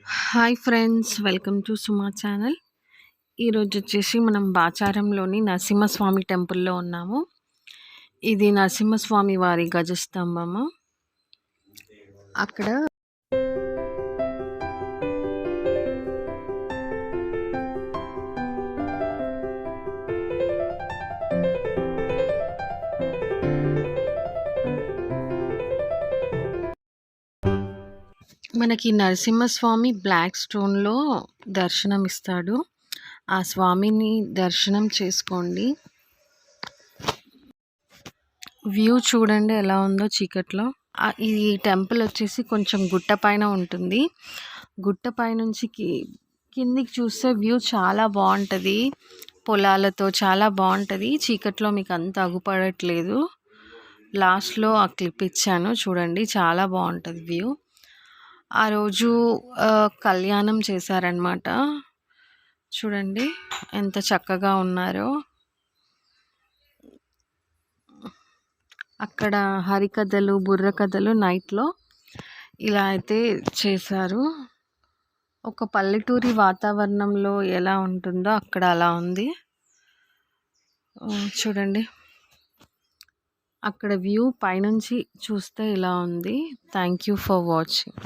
Hi friends, welcome to Suma channel. ఈరోజు వచ్చేసి మనం బాచారంలోని నరసింహస్వామి టెంపుల్లో ఉన్నాము. ఇది నరసింహస్వామి వారి గజస్తంభము. అక్కడ మనకి నరసింహస్వామి బ్లాక్ స్టోన్లో దర్శనం ఇస్తాడు. ఆ స్వామిని దర్శనం చేసుకోండి. వ్యూ చూడండి ఎలా ఉందో చీకట్లో. ఈ టెంపుల్ వచ్చేసి కొంచెం గుట్ట పైన ఉంటుంది. గుట్ట పైనుంచి కిందికి చూస్తే వ్యూ చాలా బాగుంటుంది. పొలాలతో చాలా బాగుంటుంది. చీకట్లో మీకు అంత అగుపడట్లేదు. లాస్ట్లో ఆ క్లిప్ ఇచ్చాను చూడండి, చాలా బాగుంటుంది వ్యూ. ఆ రోజు కళ్యాణం చేశారనమాట. చూడండి ఎంత చక్కగా ఉన్నారో. అక్కడ హరికథలు, బుర్రకథలు నైట్లో ఇలా అయితే చేశారు. ఒక పల్లెటూరి వాతావరణంలో ఎలా ఉంటుందో అక్కడ అలా ఉంది. చూడండి అక్కడ వ్యూ పైనుంచి చూస్తే ఇలా ఉంది. Thank you for watching.